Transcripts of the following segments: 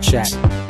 Snapchat.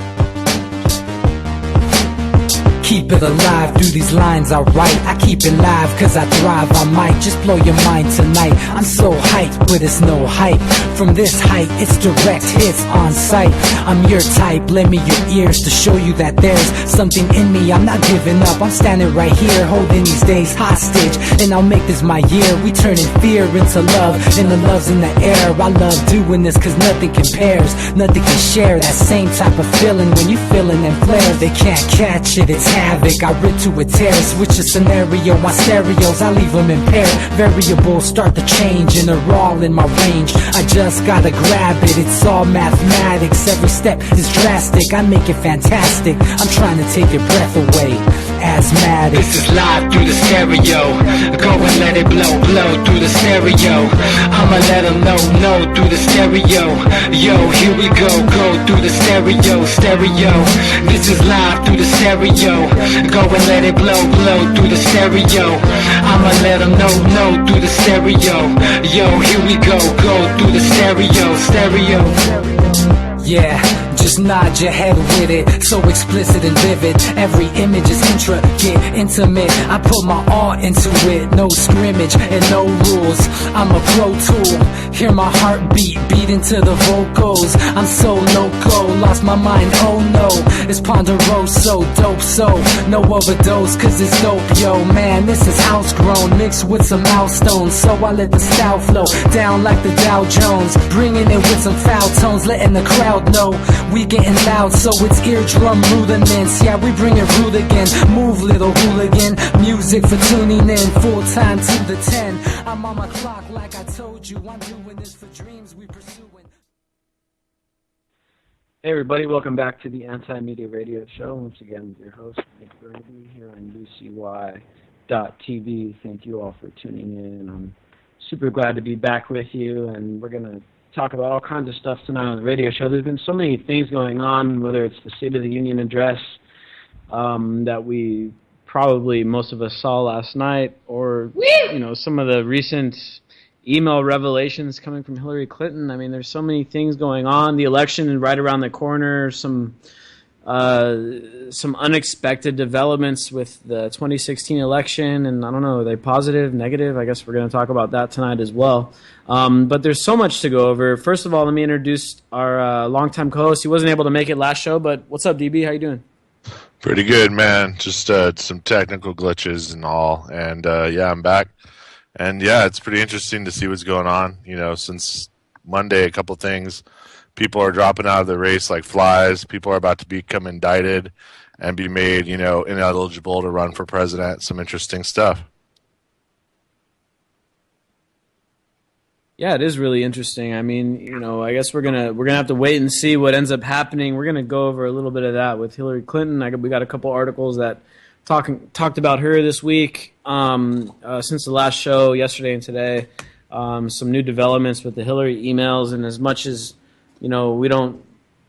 Keep it alive, through these lines I write. I keep it live cause I thrive. I might just blow your mind tonight. I'm so hyped, but it's no hype. From this height, it's direct hits on sight. I'm your type, lend me your ears to show you that there's something in me. I'm not giving up, I'm standing right here, holding these days hostage. And I'll make this my year. We turning fear into love, and the love's in the air. I love doing this cause nothing compares. Nothing can share that same type of feeling when you feeling and flare. They can't catch it, it's havoc. I rip to a tear, switch a scenario on stereos, I leave them impaired. Variables start to change and they're all in my range. I just gotta grab it, it's all mathematics. Every step is drastic, I make it fantastic. I'm trying to take your breath away. Asthmatic. This is live through the stereo. Go and let it blow, blow through the stereo. I'ma let them know through the stereo. Yo, here we go through the stereo, stereo. This is live through the stereo. Go and let it blow, blow through the stereo. I'ma let them know through the stereo. Yo, here we go through the stereo, stereo. Yeah, just nod your head with it, so explicit and vivid. Every image is intricate, intimate. I put my all into it, no scrimmage and no rules. I'm a pro tool, hear my heartbeat, beat into the vocals. I'm so loco, lost my mind, oh no. It's ponderoso, dope, so no overdose, cause it's dope, yo. Man, this is house grown, mixed with some milestones. So I let the style flow down like the Dow Jones, bringing it with some foul tones, letting the crowd know we getting loud, so it's eardrum rudiments. Yeah, we bring it rude again. Move, little hooligan. Music for tuning in, full time to the 10. I'm on my clock like I told you. I'm doing this for dreams we pursuing. Hey everybody, welcome back to the Anti-Media Radio Show. Once again, with your host, Nick Bernabe, here on UCY.TV. Thank you all for tuning in. I'm super glad to be back with you, and we're going to talk about all kinds of stuff tonight on the radio show. There's been so many things going on, whether it's the State of the Union address that we probably most of us saw last night, or some of the recent email revelations coming from Hillary Clinton. I mean, there's so many things going on. The election is right around the corner. Some unexpected developments with the 2016 election, and I don't know, are they positive, negative? I guess we're going to talk about that tonight as well. But there's so much to go over. First of all, let me introduce our longtime co-host. He wasn't able to make it last show, but what's up, DB? How you doing? Pretty good, man. Just some technical glitches and all, and yeah, I'm back. And yeah, it's pretty interesting to see what's going on. Since Monday, a couple things. People are dropping out of the race like flies. People are about to become indicted and be made, ineligible to run for president. Some interesting stuff. Yeah, it is really interesting. I mean, I guess we're gonna have to wait and see what ends up happening. We're gonna go over a little bit of that with Hillary Clinton. We got a couple articles that talked about her this week since the last show yesterday and today. Some new developments with the Hillary emails, and as much as we don't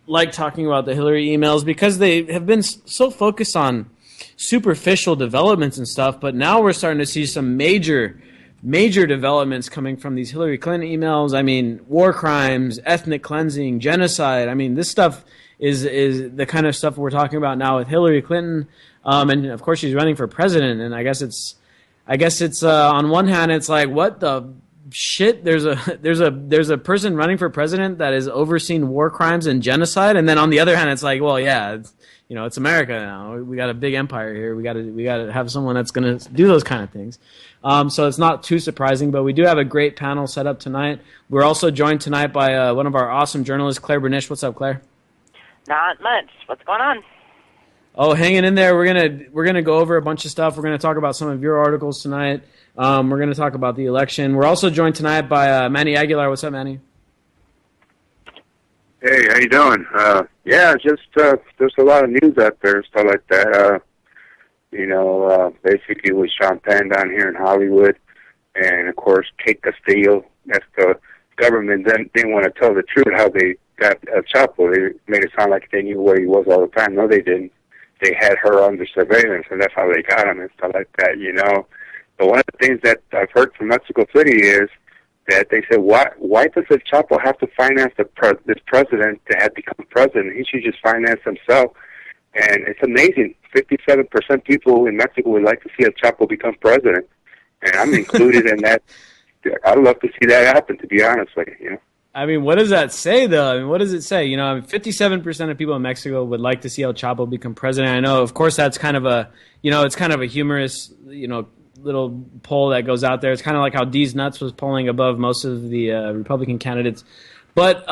like talking about the Hillary emails because they have been so focused on superficial developments and stuff, but now we're starting to see some major developments coming from these Hillary Clinton emails. I mean, war crimes, ethnic cleansing, genocide. I mean, this stuff is the kind of stuff we're talking about now with Hillary Clinton. And of course she's running for president, and I guess it's on one hand it's like, what the shit, there's a person running for president that is overseeing war crimes and genocide, and then on the other hand it's like, well, yeah, it's America now. We got a big empire here. We got to have someone that's going to do those kind of things. So it's not too surprising, but we do have a great panel set up tonight. We're also joined tonight by one of our awesome journalists, Claire Bernish. What's up, Claire? Not much. What's going on? Oh, hanging in there. We're gonna go over a bunch of stuff. We're gonna talk about some of your articles tonight. We're gonna talk about the election. We're also joined tonight by Manny Aguilar. What's up, Manny? Hey, how you doing? Yeah, just there's a lot of news out there, stuff like that. Basically with Sean Penn down here in Hollywood, and of course Kate Castillo. That's the government didn't want to tell the truth how they got El Chapo. They made it sound like they knew where he was all the time. No, they didn't. They had her under surveillance, and that's how they got him and stuff like that, But one of the things that I've heard from Mexico City is that they said, why does the Chapo have to finance this president to have become president? He should just finance himself. And it's amazing. 57% people in Mexico would like to see a Chapo become president, and I'm included in that. I'd love to see that happen, to be honest with you. You know? I mean, what does that say, though? I mean, what does it say? You know, 57% of people in Mexico would like to see El Chapo become president. I know, of course, that's kind of a, you know, it's kind of a humorous, you know, little poll that goes out there. It's kind of like how D's Nuts was polling above most of the Republican candidates. But,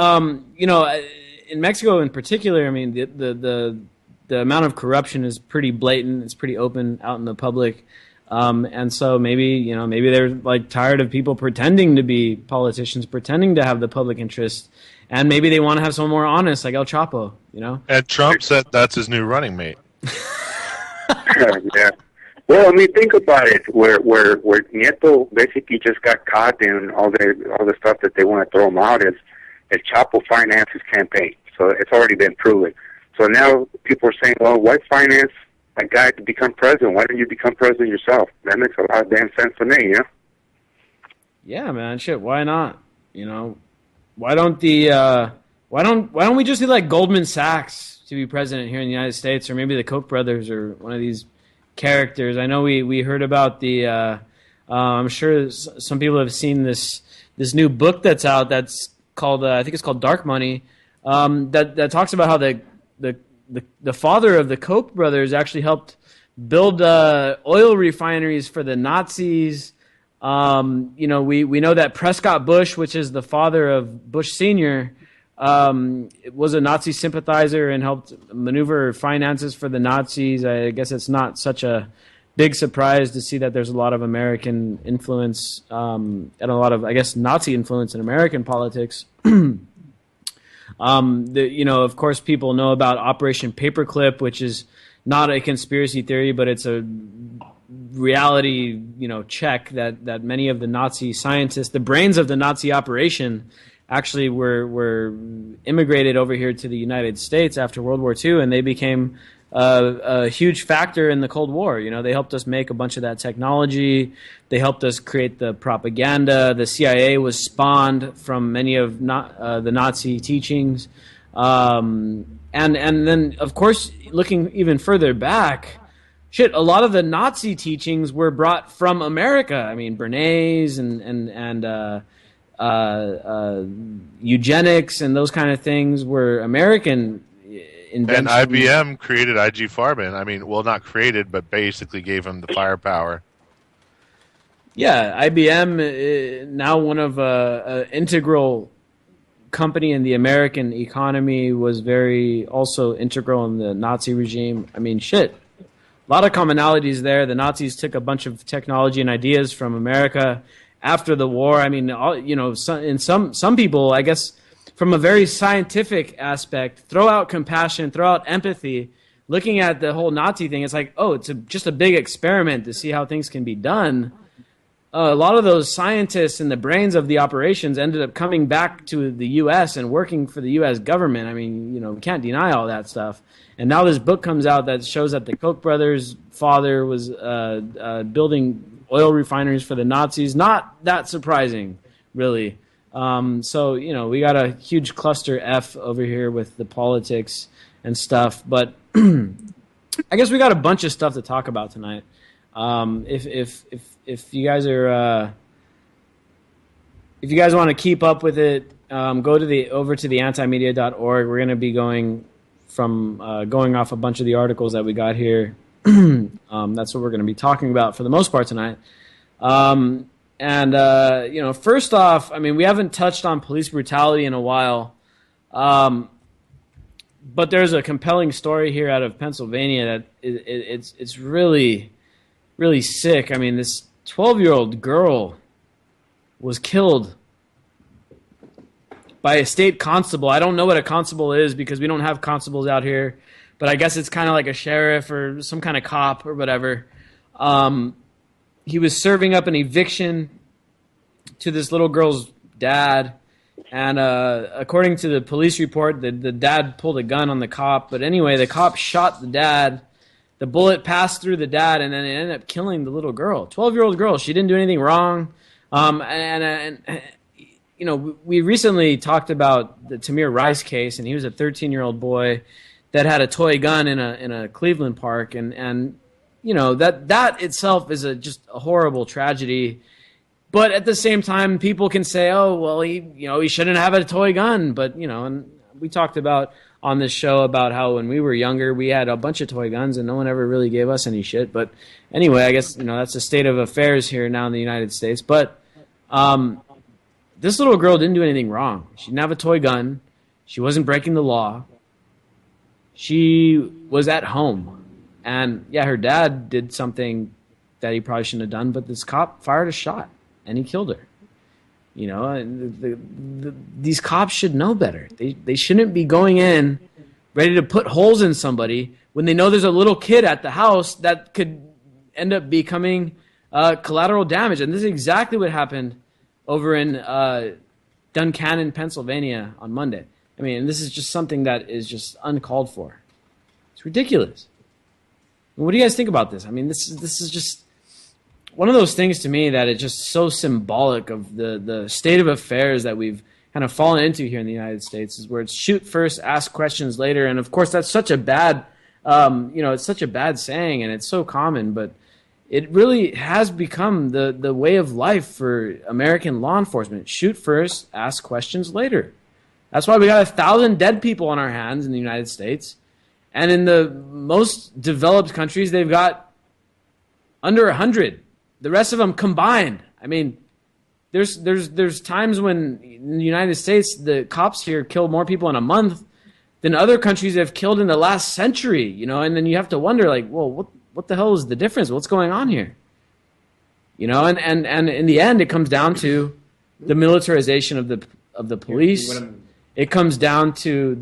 you know, in Mexico in particular, I mean, the amount of corruption is pretty blatant. It's pretty open out in the public. And so maybe they're like tired of people pretending to be politicians, pretending to have the public interest, and maybe they want to have someone more honest, like El Chapo, you know? And Trump said that's his new running mate. Yeah. Well, I mean, think about it. Where Nieto basically just got caught in all the stuff that they want to throw him out is Chapo financed his campaign. So it's already been proven. So now people are saying, well, why finance a guy to become president? Why don't you become president yourself? That makes a lot of damn sense to me, you know? Yeah, man, shit, why not? You know, why don't we just see like Goldman Sachs to be president here in the United States, or maybe the Koch brothers, or one of these characters? I know we heard about the I'm sure some people have seen this new book that's out that's called I think it's called Dark Money, that talks about how the father of the Koch brothers actually helped build oil refineries for the Nazis. You know, we know that Prescott Bush, which is the father of Bush Sr., was a Nazi sympathizer and helped maneuver finances for the Nazis. I guess it's not such a big surprise to see that there's a lot of American influence and a lot of, I guess, Nazi influence in American politics. You know, of course, people know about Operation Paperclip, which is not a conspiracy theory, but it's a reality, you know, check that many of the Nazi scientists, the brains of the Nazi operation, actually were immigrated over here to the United States after World War II, and they became a huge factor in the Cold War. You know, they helped us make a bunch of that technology. They helped us create the propaganda. The CIA was spawned from many of the Nazi teachings. And then, of course, looking even further back, a lot of the Nazi teachings were brought from America. I mean, Bernabe and eugenics and those kind of things were American inventions. And IBM created IG Farben. I mean, well, not created, but basically gave him the firepower. Yeah, IBM now one of an integral company in the American economy, was very also integral in the Nazi regime. I mean, a lot of commonalities there. The Nazis took a bunch of technology and ideas from America after the war. I mean, you know, some people, I guess, from a very scientific aspect, throw out compassion, throw out empathy. Looking at the whole Nazi thing, it's like, oh, it's just a big experiment to see how things can be done. A lot of those scientists and the brains of the operations ended up coming back to the U.S. and working for the U.S. government. I mean, you know, we can't deny all that stuff. And now this book comes out that shows that the Koch brothers' father was building oil refineries for the Nazis. Not that surprising, really. So, you know, we got a huge cluster F over here with the politics and stuff. But I guess we got a bunch of stuff to talk about tonight. If you guys are, if you guys want to keep up with it, go over to the antimedia.org. We're going to be going off a bunch of the articles that we got here. That's what we're going to be talking about for the most part tonight. You know, first off, I mean, we haven't touched on police brutality in a while. But there's a compelling story here out of Pennsylvania that it's really, really sick. I mean, this 12-year-old girl was killed by a state constable. I don't know what a constable is because we don't have constables out here, but I guess it's kind of like a sheriff or some kind of cop or whatever. He was serving up an eviction to this little girl's dad, and according to the police report, the dad pulled a gun on the cop. But anyway, the cop shot the dad. The bullet passed through the dad, and then it ended up killing the little girl. 12-year-old girl. She didn't do anything wrong. And we recently talked about the Tamir Rice case, and he was a 13-year-old boy that had a toy gun in a Cleveland park, and that itself is just a horrible tragedy. But at the same time, people can say, "Oh, well, he shouldn't have a toy gun." But and we talked about on this show about how when we were younger, we had a bunch of toy guns, and no one ever really gave us any shit. But anyway, I guess that's the state of affairs here now in the United States. But this little girl didn't do anything wrong. She didn't have a toy gun. She wasn't breaking the law. She was at home, and yeah, her dad did something that he probably shouldn't have done. But this cop fired a shot, and he killed her. And these cops should know better. They shouldn't be going in ready to put holes in somebody when they know there's a little kid at the house that could end up becoming collateral damage. And this is exactly what happened over in Duncannon, Pennsylvania on Monday. I mean, this is just something that is just uncalled for. It's ridiculous. What do you guys think about this? I mean, this is just one of those things to me that it's just so symbolic of the state of affairs that we've kind of fallen into here in the United States, is where it's shoot first, ask questions later. And of course, that's such a bad, it's such a bad saying, and it's so common, but it really has become the way of life for American law enforcement. Shoot first, ask questions later. That's why we got 1,000 dead people on our hands in the United States. And in the most developed countries, they've got under 100. The rest of them combined. I mean, there's times when in the United States, the cops here kill more people in a month than other countries have killed in the last century, and then you have to wonder, like, well, what the hell is the difference? What's going on here? And in the end, it comes down to the militarization of the police. It comes down to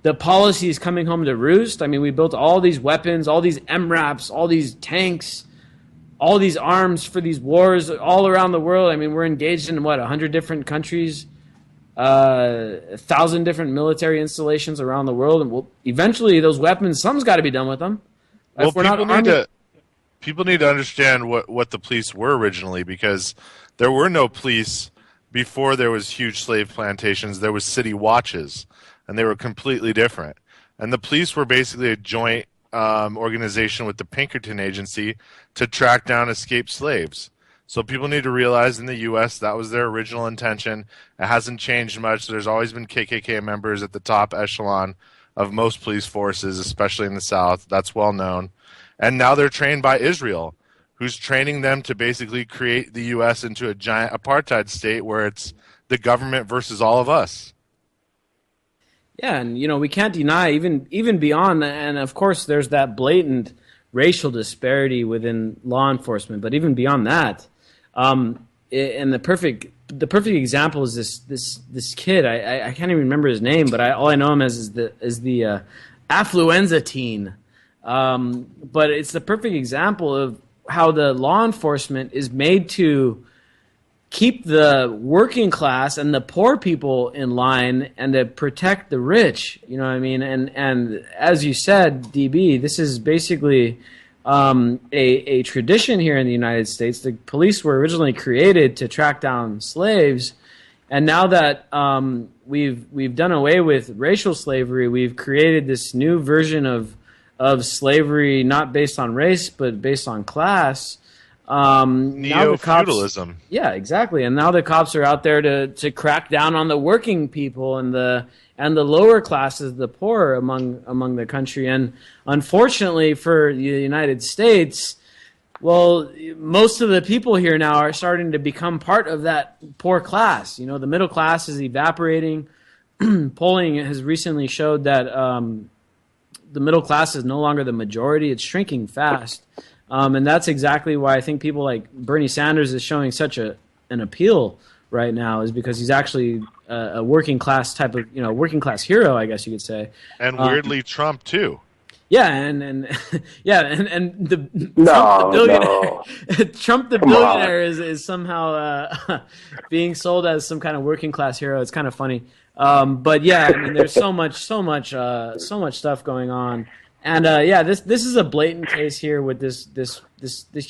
the policies coming home to roost. I mean, we built all these weapons, all these MRAPs, all these tanks, all these arms for these wars all around the world. I mean, we're engaged in 100 different countries, 1,000 different military installations around the world, and eventually those weapons, something's got to be done with them. Well, people need to understand what the police were originally, because there were no police before there was huge slave plantations. There was city watches, and they were completely different. And the police were basically a joint organization with the Pinkerton Agency to track down escaped slaves. So people need to realize in the U.S. that was their original intention. It hasn't changed much. There's always been KKK members at the top echelon of most police forces, especially in the South. That's well known. And now they're trained by Israel, who's training them to basically create the U.S. into a giant apartheid state where it's the government versus all of us. Yeah, and we can't deny even beyond, and of course there's that blatant racial disparity within law enforcement, but even beyond that, and the perfect example is this kid. I can't even remember his name, but all I know him as is the affluenza teen. But it's the perfect example of how the law enforcement is made to keep the working class and the poor people in line and to protect the rich. You know what I mean? And as you said, DB, this is basically a tradition here in the United States. The police were originally created to track down slaves, and now that we've done away with racial slavery, we've created this new version of slavery, not based on race but based on class. Neo-feudalism. Yeah, exactly. And now the cops are out there to crack down on the working people and the lower classes, the poor among the country. And unfortunately for the United States, well, most of the people here now are starting to become part of that poor class. The middle class is evaporating. Polling has recently showed that the middle class is no longer the majority. It's shrinking fast. And that's exactly why I think people like Bernie Sanders is showing such an appeal right now, is because he's actually a working class type of, working class hero, I guess you could say. And weirdly, Trump too. Yeah, and Trump the billionaire is somehow being sold as some kind of working class hero. It's kind of funny. But yeah, I mean, there's so much stuff going on. And this is a blatant case here with this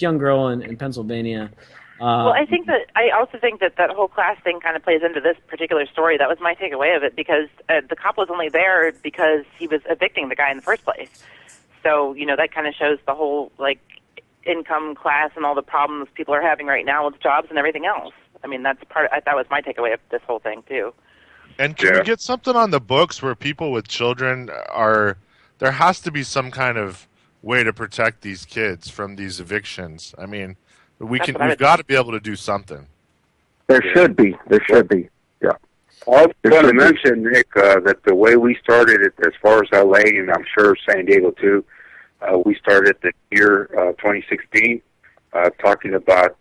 young girl in Pennsylvania. Well, I also think that whole class thing kind of plays into this particular story. That was my takeaway of it, because the cop was only there because he was evicting the guy in the first place. So, that kind of shows the whole, income class and all the problems people are having right now with jobs and everything else. I mean, that was my takeaway of this whole thing, too. And can we get something on the books where people with children there has to be some kind of way to protect these kids from these evictions. I mean, we've got to be able to do something. There should be. Yeah. I was going to mention, Nick, that the way we started it, as far as LA, and I'm sure San Diego too, we started the year 2016 talking about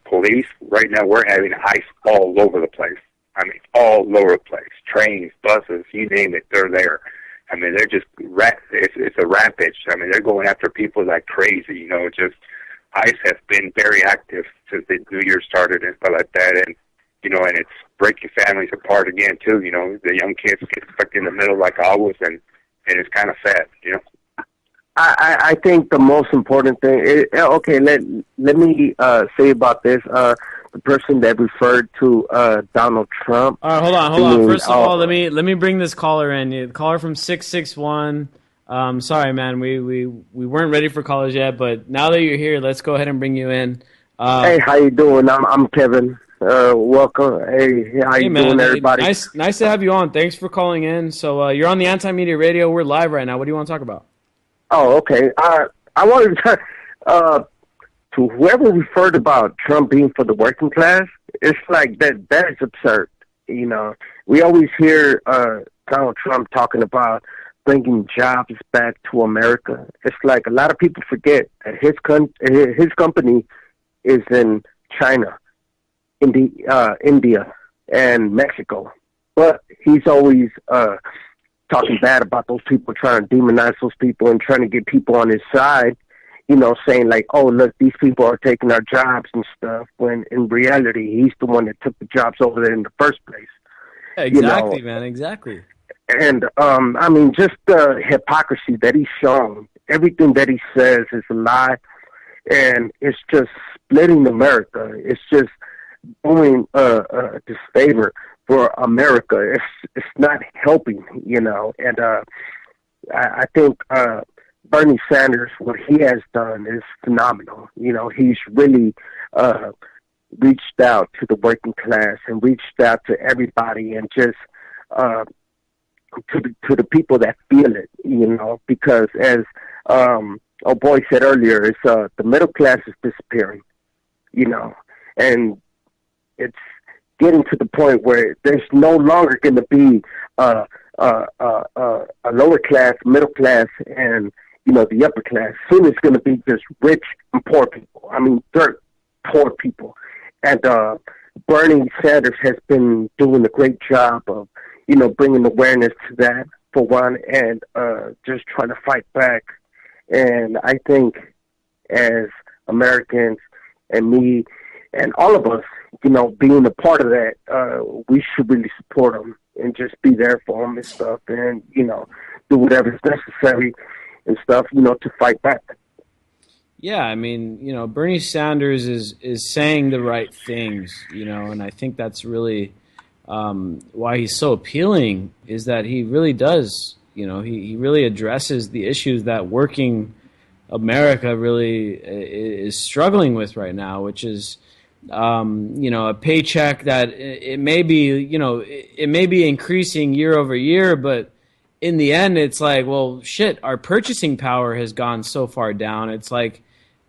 police. Right now we're having ICE all over the place. I mean, all over the place. Trains, buses, you name it, they're there. I mean, they're just, it's a rampage. I mean, they're going after people like crazy, just ICE has been very active since the New Year started and stuff like that. And, and it's breaking families apart again, too. The young kids get stuck in the middle like always, and it's kind of sad, I think the most important thing is, let me say about this. The person that referred to Donald Trump. All right, hold on. First of all, let me bring this caller in. The caller from 661. Sorry, man, we weren't ready for callers yet, but now that you're here, let's go ahead and bring you in. Hey, how you doing? I'm Kevin. Welcome. Hey, how you doing, everybody? Nice to have you on. Thanks for calling in. So you're on the Anti-Media Radio. We're live right now. What do you want to talk about? Oh, okay. I wanted to whoever referred about Trump being for the working class, it's like that is absurd. We always hear Donald Trump talking about bringing jobs back to America. It's like a lot of people forget that his company is in China, India, and Mexico. But he's always talking bad about those people, trying to demonize those people and trying to get people on his side, saying like, oh, look, these people are taking our jobs and stuff, when in reality, he's the one that took the jobs over there in the first place. Exactly, man, exactly. And, I mean, just the hypocrisy that he's shown, everything that he says is a lie, and it's just splitting America. It's just doing a disfavor for America. It's not helping, and I think Bernie Sanders, what he has done is phenomenal. He's really reached out to the working class and reached out to everybody, and just to the people that feel it, because as boy said earlier, it's the middle class is disappearing, and it's getting to the point where there's no longer going to be a lower class, middle class, and the upper class. Soon it's going to be just rich and poor people. I mean, dirt poor people. And Bernie Sanders has been doing a great job of bringing awareness to that, for one, and just trying to fight back. And I think as Americans and me and all of us, being a part of that, we should really support them and just be there for them and stuff, and, do whatever's necessary and stuff, to fight back. Yeah, I mean, Bernie Sanders is saying the right things, and I think that's really why he's so appealing, is that he really does, he really addresses the issues that working America really is struggling with right now, which is, a paycheck that it may be increasing year over year, but in the end, it's like, well, shit, our purchasing power has gone so far down. It's like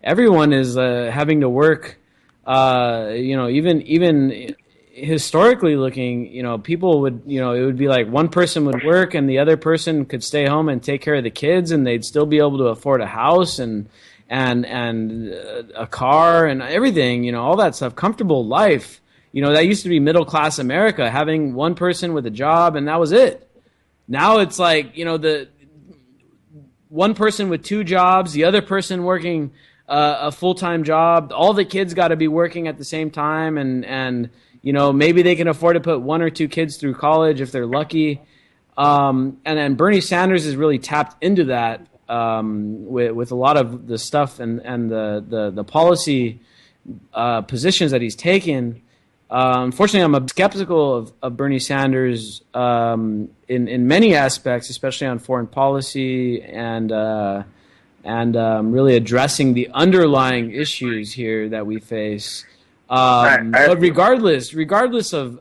everyone is having to work, even historically looking, people would, it would be like one person would work and the other person could stay home and take care of the kids, and they'd still be able to afford a house and a car and everything, all that stuff, comfortable life. That used to be middle class America, having one person with a job, and that was it. Now it's like, the one person with two jobs, the other person working a full-time job. All the kids got to be working at the same time, and maybe they can afford to put one or two kids through college if they're lucky. And then Bernie Sanders has really tapped into that with a lot of the stuff and the policy positions that he's taken. Unfortunately, I'm skeptical of Bernie Sanders in many aspects, especially on foreign policy and really addressing the underlying issues here that we face. But regardless of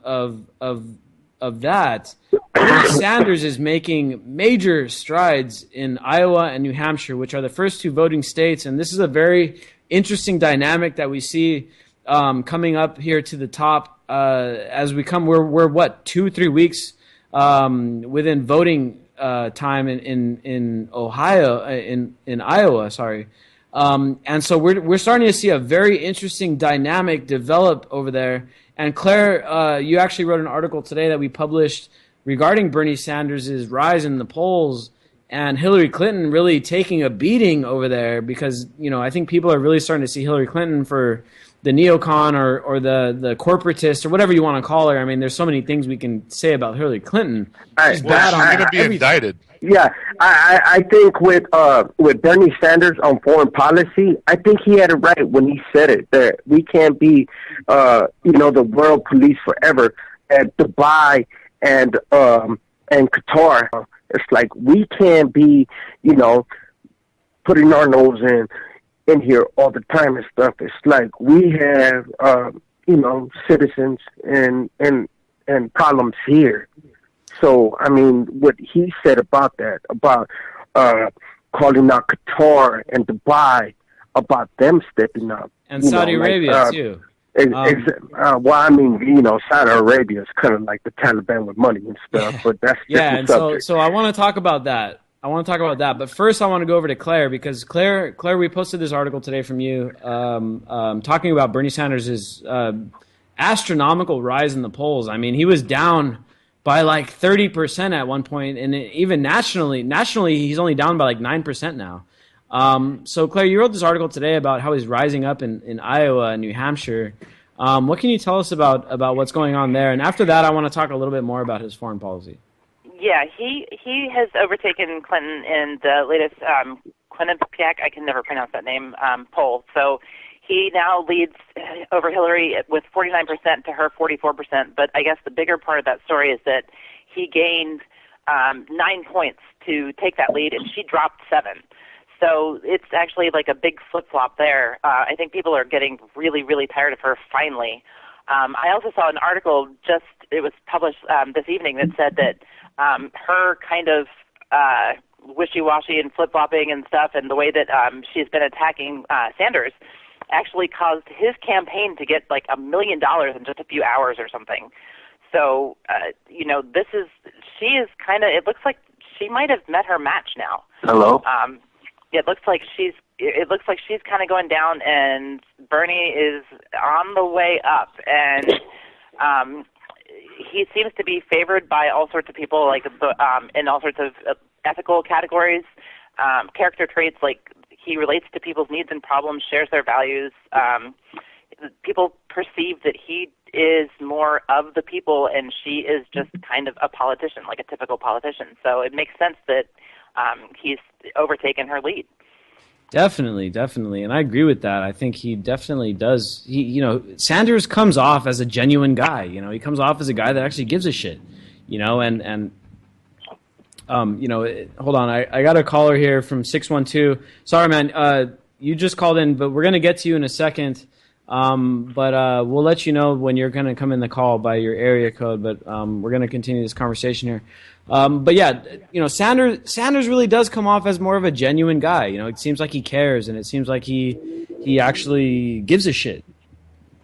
that, Bernie Sanders is making major strides in Iowa and New Hampshire, which are the first two voting states, and this is a very interesting dynamic that we see coming up here to the top as we come. We're what 2-3 weeks within voting time in Ohio in Iowa. Sorry. And so we're starting to see a very interesting dynamic develop over there. And Claire, you actually wrote an article today that we published regarding Bernie Sanders' rise in the polls and Hillary Clinton really taking a beating over there because, I think people are really starting to see Hillary Clinton for the neocon or the corporatist or whatever you want to call her. I mean, there's so many things we can say about Hillary Clinton. She's bad on going to be everything. indicted. Yeah, I think with Bernie Sanders on foreign policy, I think he had it right when he said it that we can't be, the world police forever at Dubai and Qatar. It's like we can't be, putting our nose in here all the time and stuff. It's like we have, citizens and problems here. So, I mean, what he said about that, about calling out Qatar and Dubai, about them stepping up. And Saudi Arabia, too. Well, I mean, Saudi Arabia is kind of like the Taliban with money and stuff, but that's yeah. And subject. so I want to talk about that. But first I want to go over to Claire because Claire, we posted this article today from you talking about Bernie Sanders' astronomical rise in the polls. I mean, he was down by like 30% at one point, and even nationally, he's only down by like 9% now. So Claire, you wrote this article today about how he's rising up in Iowa and New Hampshire. What can you tell us about what's going on there? And after that, I want to talk a little bit more about his foreign policy. Yeah, he has overtaken Clinton in the latest Quinnipiac, I can never pronounce that name, poll. So he now leads over Hillary with 49% to her 44%. But I guess the bigger part of that story is that he gained 9 points to take that lead, and she dropped 7. So it's actually like a big flip-flop there. I think people are getting really, really tired of her finally. I also saw an article it was published this evening that said that her kind of wishy-washy and flip-flopping and stuff and the way that she's been attacking Sanders actually caused his campaign to get like $1 million in just a few hours or something. So, she is kind of, it looks like she might have met her match now. Hello? It looks like she's kind of going down, and Bernie is on the way up, and he seems to be favored by all sorts of people, like in all sorts of ethical categories, character traits, like he relates to people's needs and problems, shares their values. People perceive that he is more of the people, and she is just kind of a politician, like a typical politician. So it makes sense that he's overtaken her lead. Definitely, and I agree with that. I think he definitely does. Sanders comes off as a genuine guy. He comes off as a guy that actually gives a shit. Hold on, I got a caller here from 612. Sorry, man, you just called in, but we're gonna get to you in a second. But we'll let you know when you're gonna come in the call by your area code. But we're gonna continue this conversation here. But yeah, Sanders really does come off as more of a genuine guy. It seems like he cares, and it seems like he actually gives a shit.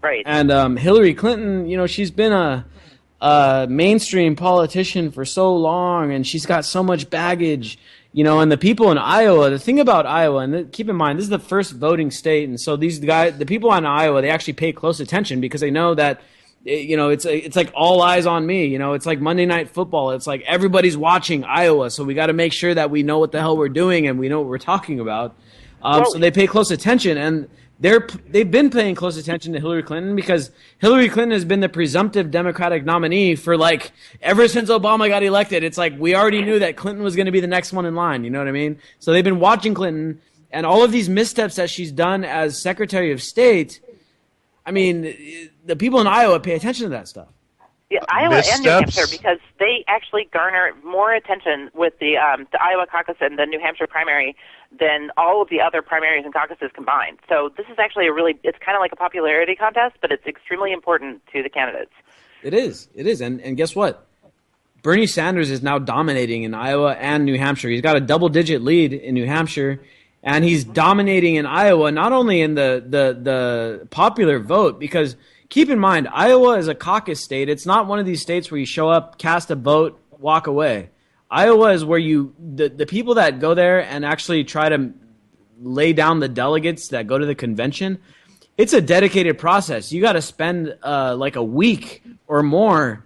Right. And Hillary Clinton, she's been a mainstream politician for so long, and she's got so much baggage. And the people in Iowa, the thing about Iowa, and keep in mind, this is the first voting state, and so the people in Iowa, they actually pay close attention because they know that, it's like all eyes on me. It's like Monday Night Football. It's like everybody's watching Iowa, so we got to make sure that we know what the hell we're doing and we know what we're talking about. So they pay close attention, and they've been paying close attention to Hillary Clinton because Hillary Clinton has been the presumptive Democratic nominee for like ever since Obama got elected. It's like we already knew that Clinton was going to be the next one in line. You know what I mean? So they've been watching Clinton, and all of these missteps that she's done as Secretary of State I mean, the people in Iowa pay attention to that stuff. Yeah, Iowa and New Missteps? Hampshire, because they actually garner more attention with the Iowa caucus and the New Hampshire primary than all of the other primaries and caucuses combined. So this is actually it's kind of like a popularity contest, but it's extremely important to the candidates. It is. And guess what? Bernie Sanders is now dominating in Iowa and New Hampshire. He's got a double-digit lead in New Hampshire, and he's dominating in Iowa, not only in the popular vote, because keep in mind, Iowa is a caucus state. It's not one of these states where you show up, cast a vote, walk away. Iowa is where the people that go there and actually try to lay down the delegates that go to the convention, it's a dedicated process. You got to spend like a week or more,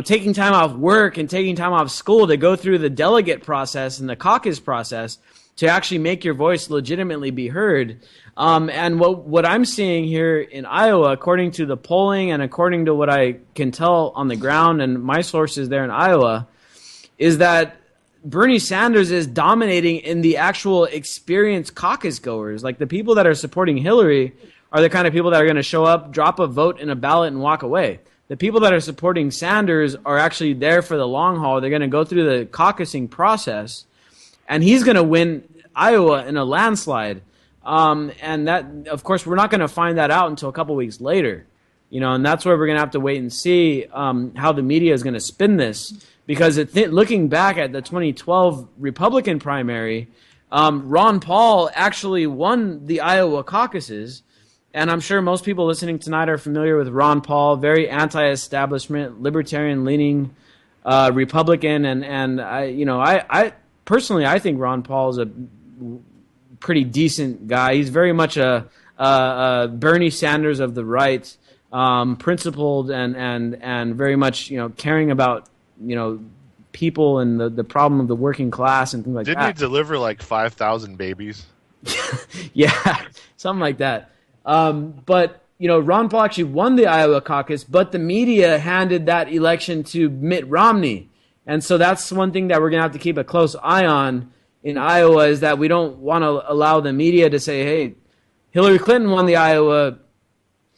taking time off work and taking time off school to go through the delegate process and the caucus process to actually make your voice legitimately be heard. And what I'm seeing here in Iowa, according to the polling and according to what I can tell on the ground and my sources there in Iowa, is that Bernie Sanders is dominating in the actual experienced caucus goers. Like the people that are supporting Hillary are the kind of people that are going to show up, drop a vote in a ballot, and walk away. The people that are supporting Sanders are actually there for the long haul. They're going to go through the caucusing process, and he's going to win Iowa in a landslide. And that, of course, we're not going to find that out until a couple weeks later. And that's where we're going to have to wait and see how the media is going to spin this. Because looking back at the 2012 Republican primary, Ron Paul actually won the Iowa caucuses. And I'm sure most people listening tonight are familiar with Ron Paul, very anti-establishment, libertarian-leaning Republican. And I personally, I think Ron Paul is a pretty decent guy. He's very much a Bernie Sanders of the right, principled and very much caring about people and the problem of the working class and things like that. Didn't he deliver like 5,000 babies? Yeah, something like that. But Ron Paul actually won the Iowa caucus, but the media handed that election to Mitt Romney, and so that's one thing that we're gonna have to keep a close eye on in Iowa, is that we don't want to allow the media to say, "Hey, Hillary Clinton won the Iowa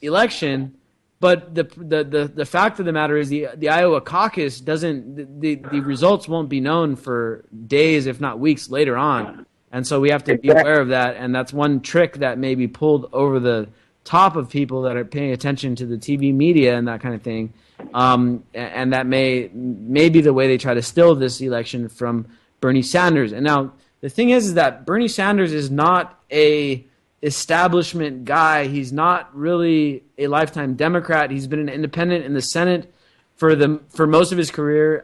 election." But the fact of the matter is the Iowa caucus the results won't be known for days, if not weeks later on. And so we have to be aware of that. And that's one trick that may be pulled over the top of people that are paying attention to the TV media and that kind of thing. And that may be the way they try to steal this election from Bernie Sanders. And now the thing is that Bernie Sanders is not a establishment guy. He's not really a lifetime Democrat. He's been an independent in the Senate for most of his career.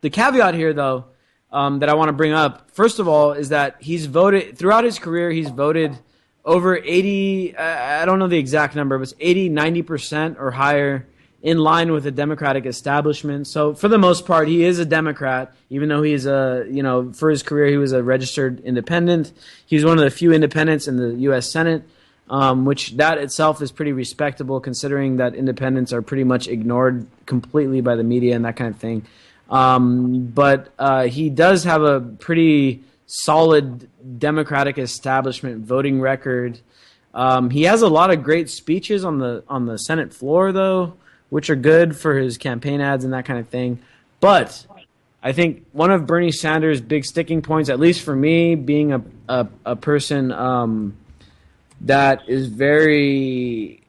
The caveat here, though, that I want to bring up, first of all, is that he's voted throughout his career. He's voted over 80. I don't know the exact number, but it's 80, 90% or higher in line with the Democratic establishment. So for the most part, he is a Democrat, even though he's for his career, he was a registered independent. He's one of the few independents in the U.S. Senate, which that itself is pretty respectable, considering that independents are pretty much ignored completely by the media and that kind of thing. But he does have a pretty solid Democratic establishment voting record. He has a lot of great speeches on the Senate floor, though, which are good for his campaign ads and that kind of thing. But I think one of Bernie Sanders' big sticking points, at least for me, being a person that is very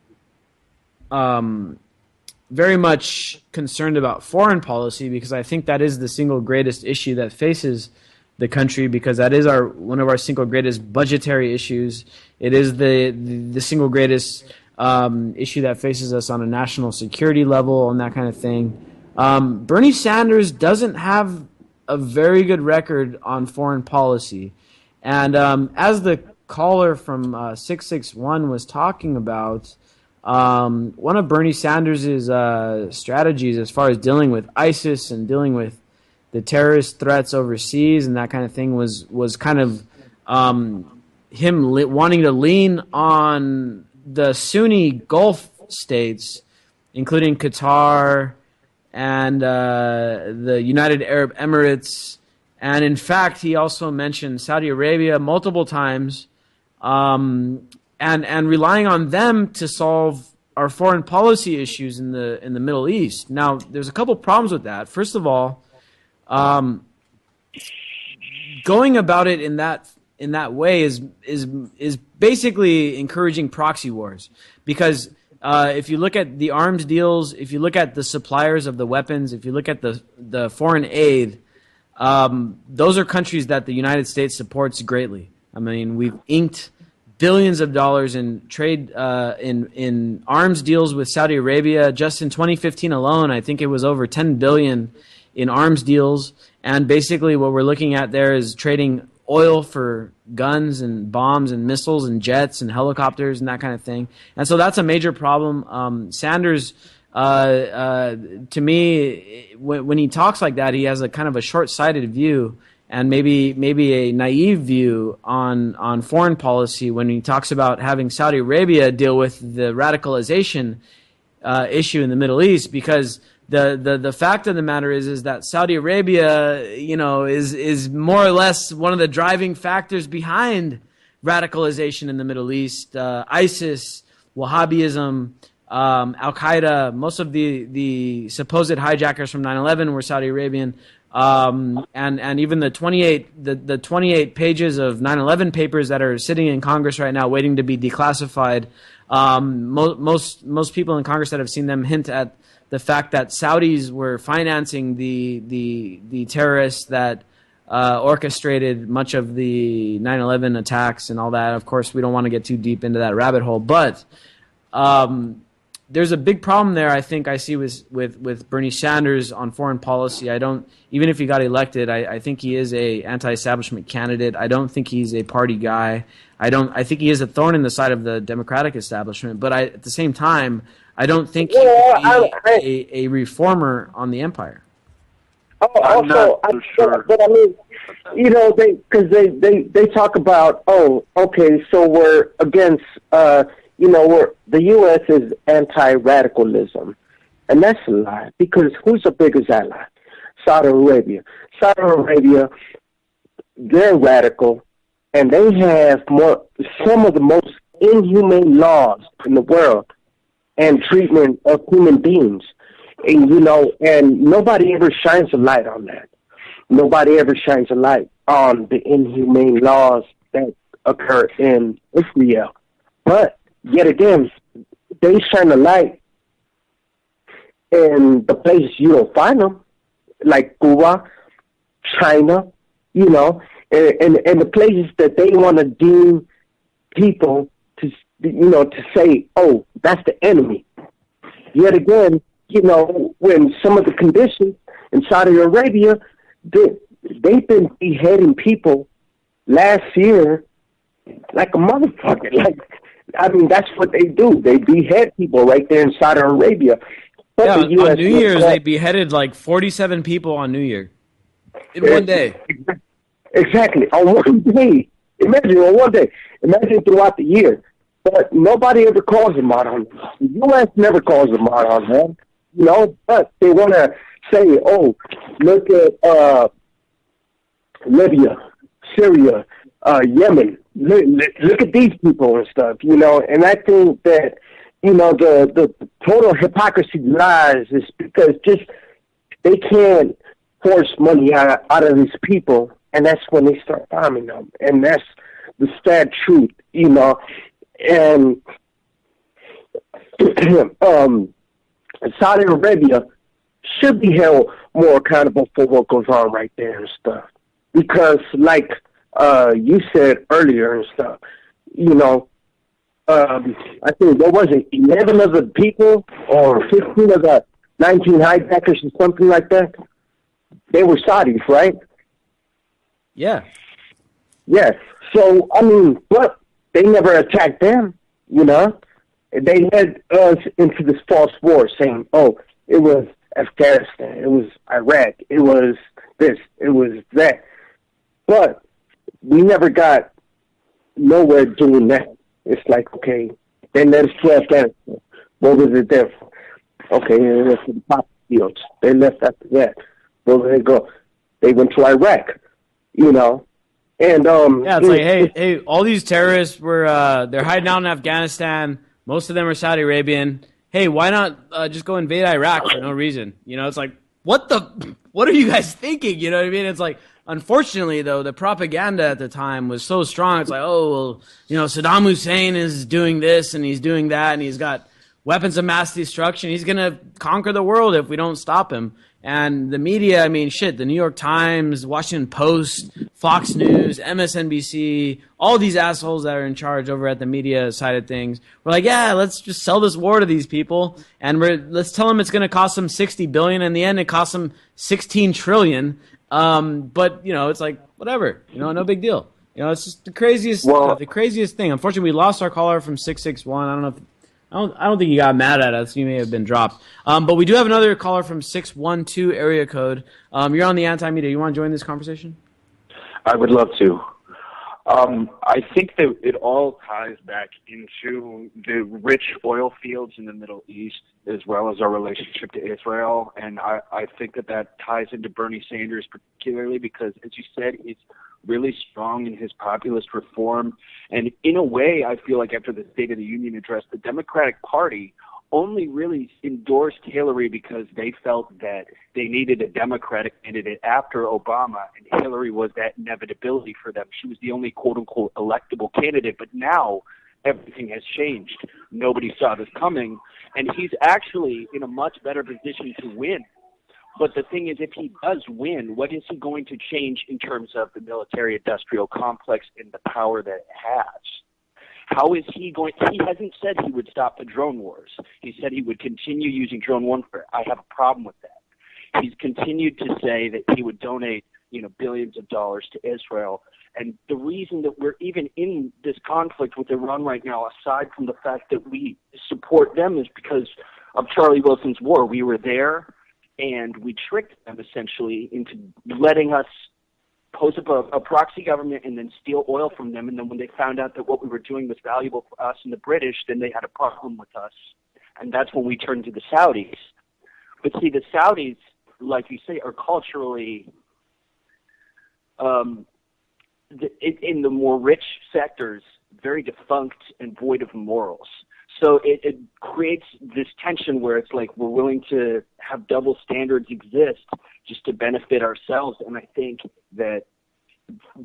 much concerned about foreign policy, because I think that is the single greatest issue that faces the country, because that is one of our single greatest budgetary issues. It is the single greatest issue that faces us on a national security level and that kind of thing. Bernie Sanders doesn't have a very good record on foreign policy. And as the caller from 661 was talking about, one of Bernie Sanders' strategies as far as dealing with ISIS and dealing with the terrorist threats overseas and that kind of thing was kind of him wanting to lean on the Sunni Gulf states, including Qatar and the United Arab Emirates. And in fact, he also mentioned Saudi Arabia multiple times. and relying on them to solve our foreign policy issues in the Middle East. Now, there's a couple problems with that. First of all, going about it in that way is basically encouraging proxy wars, because if you look at the arms deals, if you look at the suppliers of the weapons, if you look at the foreign aid, those are countries that the United States supports greatly. I mean, we've inked billions of dollars in trade in arms deals with Saudi Arabia. Just in 2015 alone, I think it was over 10 billion in arms deals. And basically what we're looking at there is trading oil for guns and bombs and missiles and jets and helicopters and that kind of thing. And so that's a major problem. Sanders, to me, when he talks like that, he has a kind of a short-sighted view and maybe a naive view on foreign policy when he talks about having Saudi Arabia deal with the radicalization issue in the Middle East, because the fact of the matter is that Saudi Arabia, is more or less one of the driving factors behind radicalization in the Middle East. ISIS, Wahhabism, Al Qaeda, most of the supposed hijackers from 9/11 were Saudi Arabian. And even the 28 pages of 9/11 papers that are sitting in Congress right now waiting to be declassified, most people in Congress that have seen them hint at the fact that Saudis were financing the terrorists that orchestrated much of the 9/11 attacks and all that. Of course, we don't want to get too deep into that rabbit hole, but there's a big problem there, I think, I see with Bernie Sanders on foreign policy. Even if he got elected, I think he is a anti-establishment candidate. I don't think he's a party guy. I think he is a thorn in the side of the Democratic establishment, but at the same time, I don't think he would be a reformer on the empire. But I mean, they talk about, okay, so we're against, the U.S. is anti-radicalism, and that's a lie, because who's the biggest ally? Saudi Arabia. Saudi Arabia, they're radical, and they have some of the most inhumane laws in the world and treatment of human beings. And, and nobody ever shines a light on that. Nobody ever shines a light on the inhumane laws that occur in Israel. But, yet again, they shine a light in the places you don't find them, like Cuba, China, and the places that they want to deem people to say, oh, that's the enemy. Yet again, when some of the conditions in Saudi Arabia, they've been beheading people last year like a motherfucker. That's what they do. They behead people right there in Saudi Arabia. But on New Year's, they beheaded like 47 people on New Year in one day. Exactly, on one day. Imagine on one day. Imagine throughout the year. But nobody ever calls them out on them. The U.S. never calls them out on them. But they want to say, oh, look at Libya, Syria, Yemen. Look at these people and stuff, and I think that, the total hypocrisy lies is because they can't force money out of these people, and that's when they start bombing them, and that's the sad truth, and Saudi Arabia should be held more accountable for what goes on right there and stuff, because like you said earlier and stuff, I think, what was it, 11 of the people or 15 of the 19 hijackers or something like that? They were Saudis, right? Yeah. Yeah. So, but they never attacked them, They led us into this false war saying, oh, it was Afghanistan, it was Iraq, it was this, it was that. But we never got nowhere doing that. It's like, okay, they led us to Afghanistan. What was it there for? Okay, they left to the pop fields. They left after that. Where did they go? They went to Iraq, And Yeah, it's like, hey, all these terrorists were they're hiding out in Afghanistan. Most of them are Saudi Arabian. Hey, why not just go invade Iraq for no reason? It's like, what are you guys thinking? You know what I mean? It's like, unfortunately, though, the propaganda at the time was so strong. It's like, oh, well, Saddam Hussein is doing this and he's doing that and he's got weapons of mass destruction. He's going to conquer the world if we don't stop him. And the media, I mean, shit, the New York Times, Washington Post, Fox News, MSNBC, all these assholes that are in charge over at the media side of things, we're like, yeah, let's just sell this war to these people, and let's tell them it's going to cost them $60 billion. In the end, it costs them $16 trillion. But it's like, whatever, no big deal. It's just the craziest thing. Unfortunately, we lost our caller from 661. I don't think he got mad at us. He may have been dropped. But we do have another caller from 612 area code. You're on the anti-media. You want to join this conversation? I would love to. I think that it all ties back into the rich oil fields in the Middle East, as well as our relationship to Israel. And I think that ties into Bernie Sanders particularly because, as you said, he's really strong in his populist reform. And in a way, I feel like after the State of the Union address, the Democratic Party only really endorsed Hillary because they felt that they needed a Democratic candidate after Obama, and Hillary was that inevitability for them. She was the only quote-unquote electable candidate, but now everything has changed. Nobody saw this coming, and he's actually in a much better position to win. But the thing is, if he does win, what is he going to change in terms of the military-industrial complex and the power that it has? How is he going? He hasn't said he would stop the drone wars. He said he would continue using drone warfare. I have a problem with that. He's continued to say that he would donate, billions of dollars to Israel. And the reason that we're even in this conflict with Iran right now, aside from the fact that we support them, is because of Charlie Wilson's war. We were there, and we tricked them essentially into letting us pose up a proxy government and then steal oil from them. And then when they found out that what we were doing was valuable for us and the British, then they had a problem with us. And that's when we turned to the Saudis. But see, the Saudis, like you say, are culturally, in the more rich sectors, very defunct and void of morals. So it creates this tension where it's like we're willing to have double standards exist just to benefit ourselves. And I think that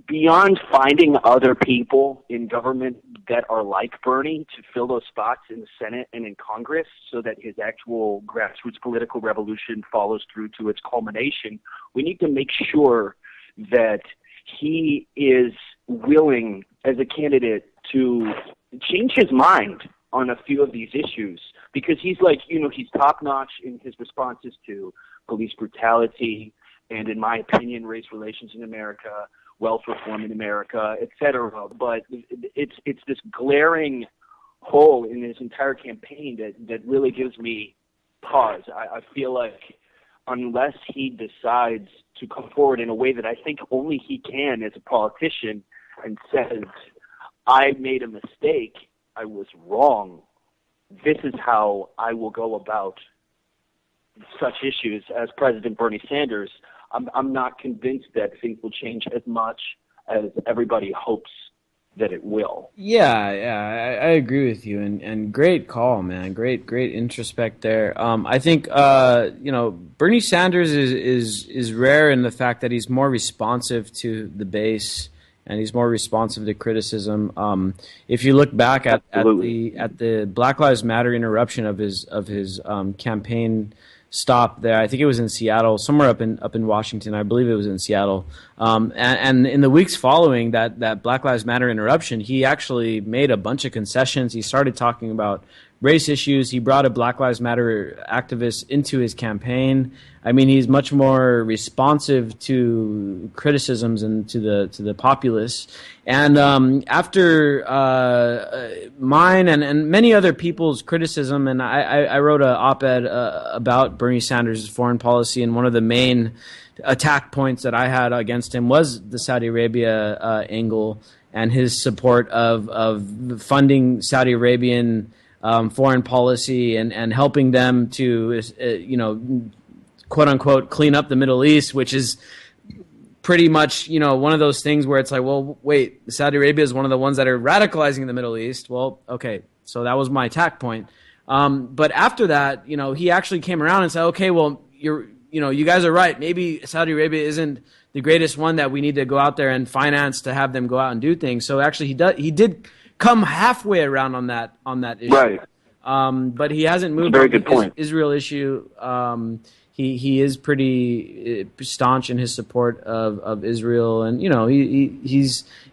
beyond finding other people in government that are like Bernie to fill those spots in the Senate and in Congress so that his actual grassroots political revolution follows through to its culmination, we need to make sure that he is willing as a candidate to change his mind on a few of these issues, because he's like, he's top-notch in his responses to police brutality and, in my opinion, race relations in America, wealth reform in America, etc. But it's this glaring hole in his entire campaign that really gives me pause. I feel like unless he decides to come forward in a way that I think only he can as a politician and says, I made a mistake, I was wrong, this is how I will go about such issues as President Bernie Sanders, I'm not convinced that things will change as much as everybody hopes that it will. Yeah, I agree with you, and great call, man. Great introspect there. I think Bernie Sanders is rare in the fact that he's more responsive to the base and he's more responsive to criticism. If you look back at the Black Lives Matter interruption of his campaign stop there, I think it was in Seattle, somewhere up in Washington. I believe it was in Seattle. And in the weeks following that Black Lives Matter interruption, he actually made a bunch of concessions. He started talking about race issues. He brought a Black Lives Matter activist into his campaign. I mean, he's much more responsive to criticisms and to the populace. And after mine and many other people's criticism, and I wrote an op-ed about Bernie Sanders' foreign policy, and one of the main attack points that I had against him was the Saudi Arabia angle and his support of funding Saudi Arabian foreign policy and helping them to, quote unquote, clean up the Middle East, which is pretty much, one of those things where it's like, well, wait, Saudi Arabia is one of the ones that are radicalizing the Middle East. Well, okay, so that was my attack point. But after that, he actually came around and said, okay, well, you guys are right. Maybe Saudi Arabia isn't the greatest one that we need to go out there and finance to have them go out and do things. So actually, he did come halfway around on that issue. Right. But he hasn't moved Very on good the point. Israel issue. He is pretty staunch in his support of Israel, and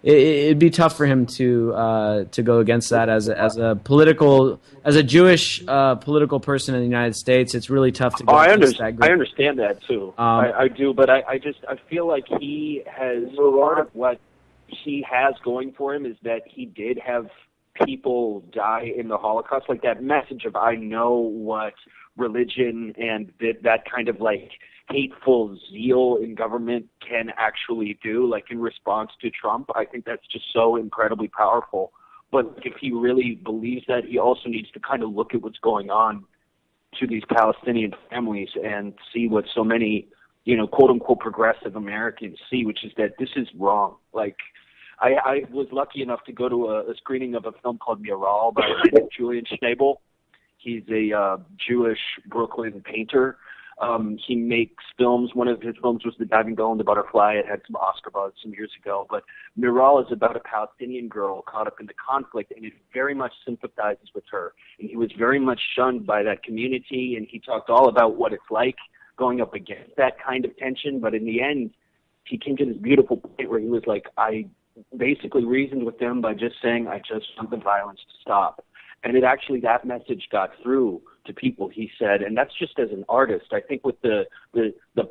it'd be tough for him to go against that as a Jewish political person in the United States. It's really tough to go against that group. I understand that too. I do, but I feel like he has part of what he has going for him is that he did have people die in the Holocaust, like that message of I know what religion and that kind of like hateful zeal in government can actually do, like in response to Trump. I think that's just so incredibly powerful. But if he really believes that, he also needs to kind of look at what's going on to these Palestinian families and see what so many, quote unquote progressive Americans see, which is that this is wrong. Like, I was lucky enough to go to a screening of a film called Mural by Julian Schnabel. He's a Jewish Brooklyn painter. He makes films. One of his films was The Diving Bell and the Butterfly. It had some Oscar buzz some years ago. But Mural is about a Palestinian girl caught up in the conflict, and it very much sympathizes with her. And he was very much shunned by that community, and he talked all about what it's like going up against that kind of tension. But in the end, he came to this beautiful point where he was like, I basically reasoned with them by just saying, I just want the violence to stop. And it actually, that message got through to people, he said, and that's just as an artist. I think with the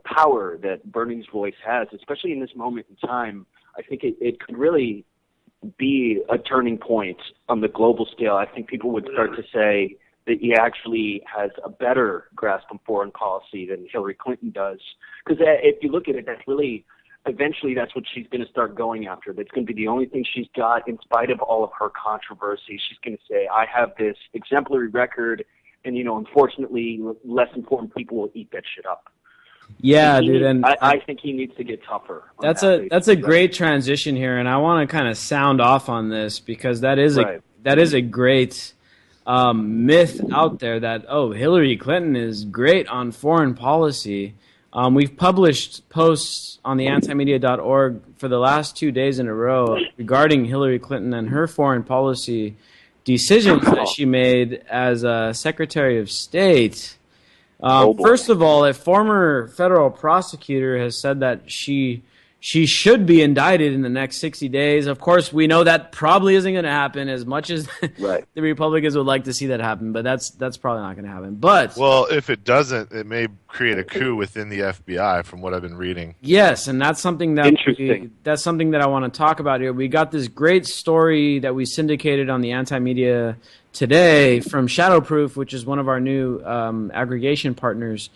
power that Burning's voice has, especially in this moment in time, I think it could really be a turning point on the global scale. I think people would start to say that he actually has a better grasp on foreign policy than Hillary Clinton does. Because if you look at it, that's really, eventually that's what she's going to start going after. That's going to be the only thing she's got in spite of all of her controversy. She's going to say, I have this exemplary record, and, unfortunately, less informed people will eat that shit up. Yeah, dude, and I think he needs to get tougher. That's a great transition here, and I want to kind of sound off on this because that is a great myth out there that Hillary Clinton is great on foreign policy. We've published posts on the antimedia.org for the last 2 days in a row regarding Hillary Clinton and her foreign policy decisions that she made as a Secretary of State. First of all, a former federal prosecutor has said that she should be indicted in the next 60 days. Of course, we know that probably isn't going to happen as much as the Republicans would like to see that happen, but that's probably not going to happen. But well, if it doesn't, it may create a coup within the FBI from what I've been reading. Yes, and that's something that that's something that I want to talk about here. We got this great story that we syndicated on the Anti-Media today from Shadowproof, which is one of our new aggregation partners.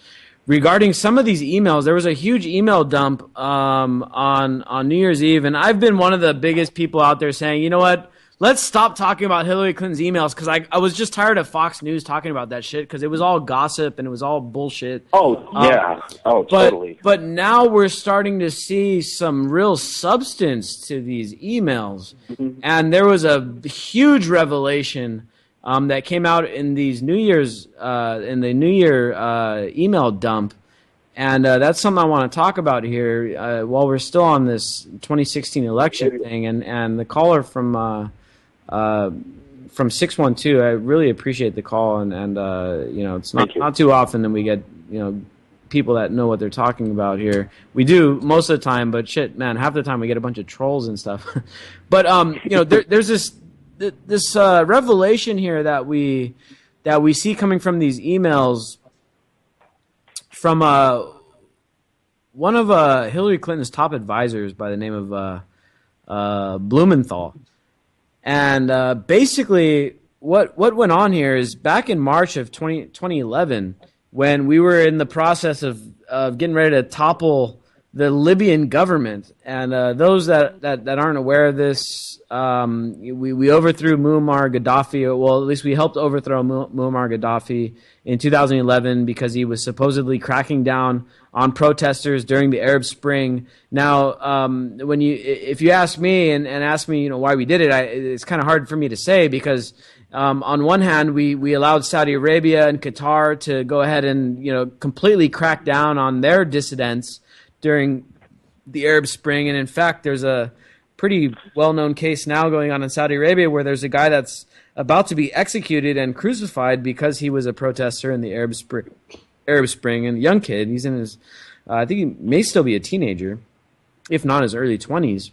Regarding some of these emails, there was a huge email dump on New Year's Eve, and I've been one of the biggest people out there saying, you know what, let's stop talking about Hillary Clinton's emails, because I was just tired of Fox News talking about that shit, because it was all gossip and it was all bullshit. Totally. But now we're starting to see some real substance to these emails, and there was a huge revelation that came out in these New Year's in the New Year email dump, and that's something I want to talk about here while we're still on this 2016 election thing. And the caller from 612, I really appreciate the call, and it's not too often that we get people that know what they're talking about here. We do most of the time, but shit, man, half the time we get a bunch of trolls and stuff. But there's this revelation here that we see coming from these emails from one of Hillary Clinton's top advisors by the name of Blumenthal. And basically what went on here is back in March of 2011, when we were in the process of getting ready to topple the Libyan government. And those that aren't aware of this, we overthrew Muammar Gaddafi. Well, at least we helped overthrow Muammar Gaddafi in 2011 because he was supposedly cracking down on protesters during the Arab Spring. Now, if you ask me and ask me, why we did it, it's kind of hard for me to say because on one hand, we allowed Saudi Arabia and Qatar to go ahead and completely crack down on their dissidents during the Arab Spring, and in fact, there's a pretty well-known case now going on in Saudi Arabia where there's a guy that's about to be executed and crucified because he was a protester in the Arab Spring, and a young kid. He's in his, I think he may still be a teenager, if not his early 20s.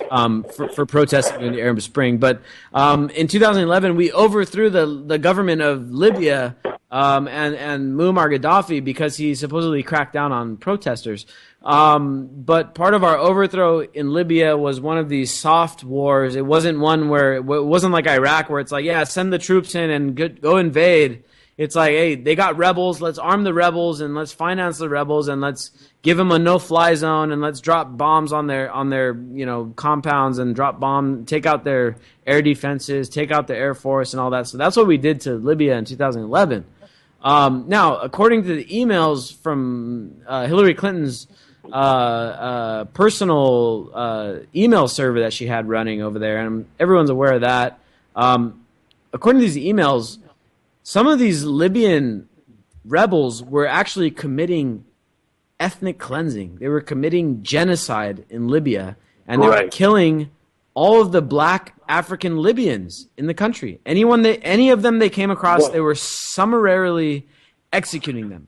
For protesting in the Arab Spring. But in 2011, we overthrew the government of Libya and Muammar Gaddafi because he supposedly cracked down on protesters. But part of our overthrow in Libya was one of these soft wars. It wasn't one where it wasn't like Iraq where it's like, yeah, send the troops in and go invade. It's like, hey, they got rebels. Let's arm the rebels and let's finance the rebels and let's give them a no-fly zone and let's drop bombs on their compounds and take out their air defenses, take out the Air Force and all that. So that's what we did to Libya in 2011. Now, according to the emails from Hillary Clinton's personal email server that she had running over there, and everyone's aware of that. According to these emails, some of these Libyan rebels were actually committing ethnic cleansing. They were committing genocide in Libya, and they were killing all of the black African Libyans in the country. Any of them they came across, they were summarily executing them.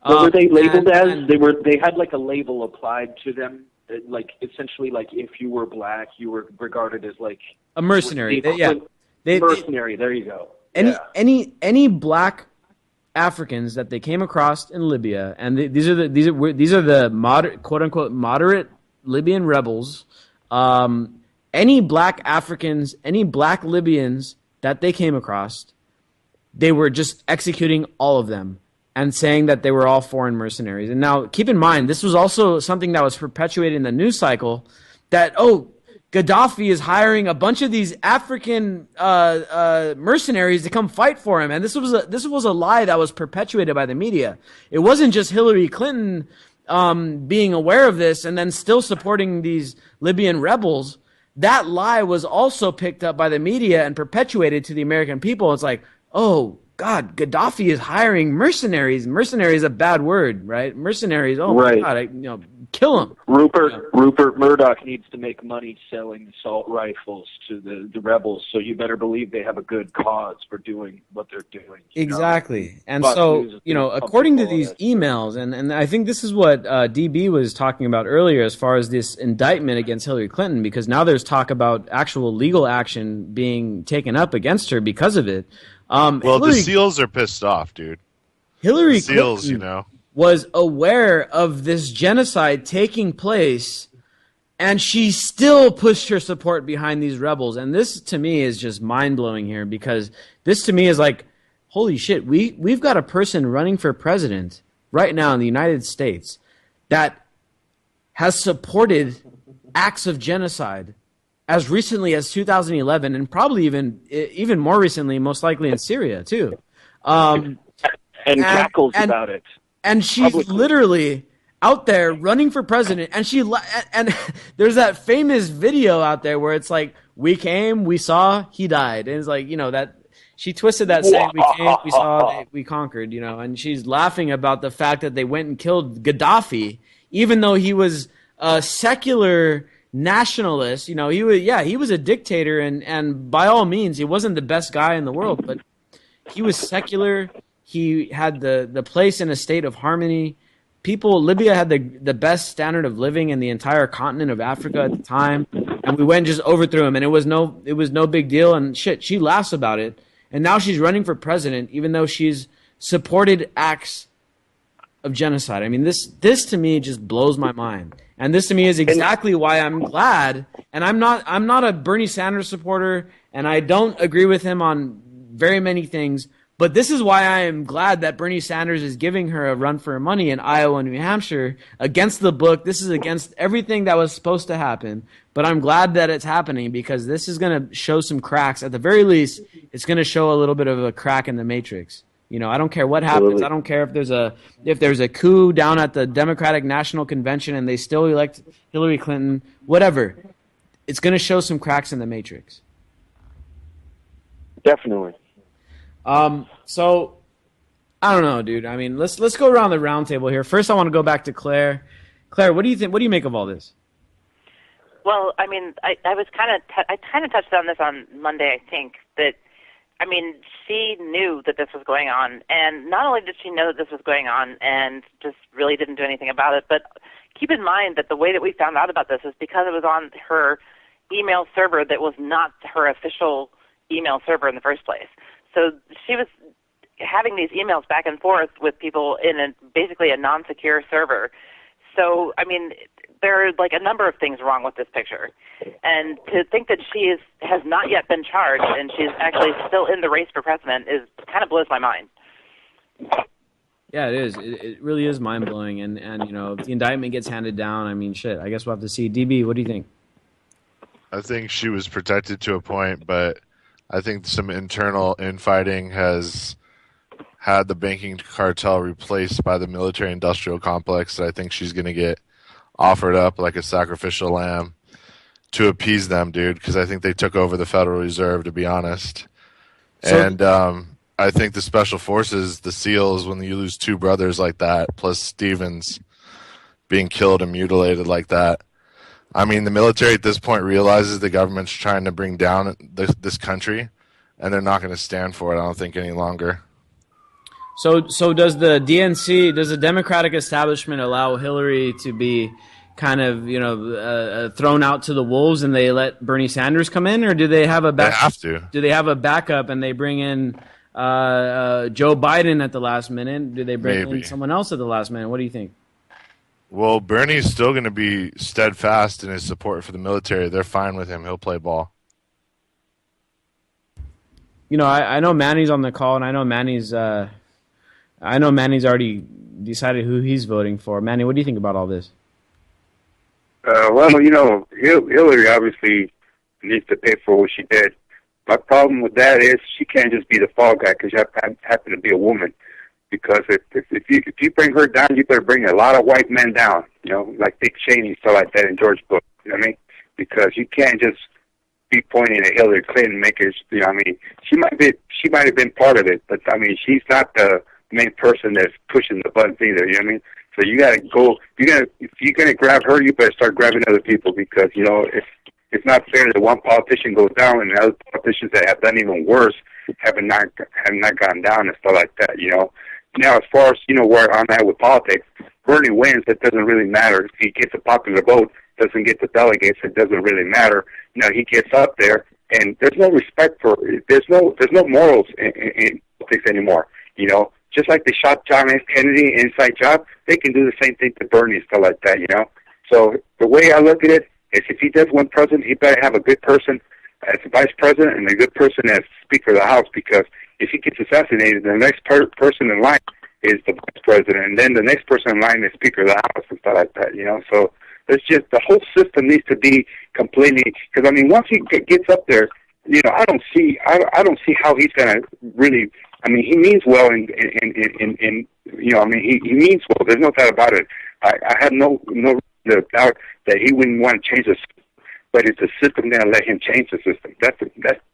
What were they labeled as? They had like a label applied to them, like essentially like if you were black, you were regarded as like a mercenary. Mercenary. There you go. Any black Africans that they came across in Libya, and these are the moderate, quote unquote, moderate Libyan rebels. Any black Africans, any black Libyans that they came across, they were just executing all of them and saying that they were all foreign mercenaries. And now, keep in mind, this was also something that was perpetuated in the news cycle. That Gaddafi is hiring a bunch of these African mercenaries to come fight for him, and this was a lie that was perpetuated by the media. It wasn't just Hillary Clinton being aware of this and then still supporting these Libyan rebels. That lie was also picked up by the media and perpetuated to the American people. It's like, oh God, Gaddafi is hiring mercenaries. Mercenary is a bad word, right? Mercenaries. Oh my God, kill them. Rupert Murdoch needs to make money selling assault rifles to the rebels. So you better believe they have a good cause for doing what they're doing. Exactly. And so, according to these emails, and I think this is what DB was talking about earlier as far as this indictment against Hillary Clinton, because now there's talk about actual legal action being taken up against her because of it. The SEALs are pissed off, dude. Hillary SEALs, Clinton was aware of this genocide taking place, and she still pushed her support behind these rebels. And this, to me, is just mind-blowing here, because this, to me, is like, holy shit, we've got a person running for president right now in the United States that has supported acts of genocide as recently as 2011, and probably even more recently, most likely in Syria too. And cackles about it. And she's literally out there running for president, and there's that famous video out there where it's like, we came, we saw, he died. And it's like, that she twisted that saying, we came, we saw, we conquered, and she's laughing about the fact that they went and killed Gaddafi, even though he was a secular nationalist. He was a dictator, and by all means, he wasn't the best guy in the world, but he was secular. He had the place in a state of harmony. Libya had the best standard of living in the entire continent of Africa at the time, and we went and just overthrew him, and it was no big deal, and shit, she laughs about it, and now she's running for president, even though she's supported acts of genocide. I mean, this to me just blows my mind. And this to me is exactly why I'm glad, and I'm not a Bernie Sanders supporter, and I don't agree with him on very many things, But this is why I am glad that Bernie Sanders is giving her a run for her money in Iowa and New Hampshire against the book. This is against everything that was supposed to happen. But I'm glad that it's happening because this is going to show some cracks. At the very least, it's going to show a little bit of a crack in the matrix. You know, I don't care what happens. I don't care if there's a coup down at the Democratic National Convention and they still elect Hillary Clinton, whatever. It's going to show some cracks in the matrix. Definitely. So I don't know, dude. I mean, let's go around the round table here. First, I want to go back to Claire. Claire, what do you think? What do you make of all this? Well, I mean, I was I kind of touched on this on Monday. I think that, I mean, she knew that this was going on, and not only did she know that this was going on and just really didn't do anything about it, but keep in mind that the way that we found out about this is because it was on her email server that was not her official email server in the first place. So she was having these emails back and forth with people in basically a non-secure server. So, I mean, there are like a number of things wrong with this picture. And to think that she has not yet been charged and she's actually still in the race for president kind of blows my mind. Yeah, it is. It really is mind-blowing. And you know, if the indictment gets handed down, I mean, shit, I guess we'll have to see. DB, what do you think? I think she was protected to a point, but I think some internal infighting has had the banking cartel replaced by the military-industrial complex that I think she's going to get offered up like a sacrificial lamb to appease them, dude, because I think they took over the Federal Reserve, to be honest. And I think the Special Forces, the SEALs, when you lose two brothers like that, plus Stevens being killed and mutilated like that, I mean, the military at this point realizes the government's trying to bring down this country, and they're not going to stand for it, I don't think, any longer. So does the DNC, does the Democratic establishment allow Hillary to be kind of, you know, thrown out to the wolves and they let Bernie Sanders come in, or do they have a They have to. Do they have a backup and they bring in Joe Biden at the last minute? Do they bring in someone else at the last minute? What do you think? Well, Bernie's still going to be steadfast in his support for the military. They're fine with him. He'll play ball. You know, I know Manny's on the call, and I know Manny's already decided who he's voting for. Manny, what do you think about all this? Well, you know, Hillary obviously needs to pay for what she did. My problem with that is she can't just be the fall guy because you happen to be a woman. Because if you bring her down, you better bring a lot of white men down, you know, like Dick Cheney, stuff like that in George Bush. You know what I mean? Because you can't just be pointing at Hillary Clinton, you know what I mean? She might have been part of it, but I mean, she's not the main person that's pushing the buttons either. You know what I mean? So you got to go. If you're gonna grab her, you better start grabbing other people because you know it's not fair that one politician goes down and the other politicians that have done even worse have not gone down and stuff like that. You know. Now, as far as, you know, where I'm at with politics, Bernie wins, it doesn't really matter. If he gets a popular vote, doesn't get the delegates, it doesn't really matter. You know, he gets up there, and there's no respect there's no morals in politics anymore. You know, just like they shot John F. Kennedy inside job, they can do the same thing to Bernie and stuff like that, you know. So the way I look at it is if he does one president, he better have a good person as vice president and a good person as Speaker of the House, because if he gets assassinated, the next person in line is the vice president, and then the next person in line is Speaker of the House and stuff like that, you know. So it's just the whole system needs to be completely, because I mean, once he gets up there, you know, I don't see how he's gonna really. I mean, he means well, in you know, I mean, he means well. There's no doubt about it. I have no doubt that he wouldn't want to change the system, but it's the system that let him change the system. That's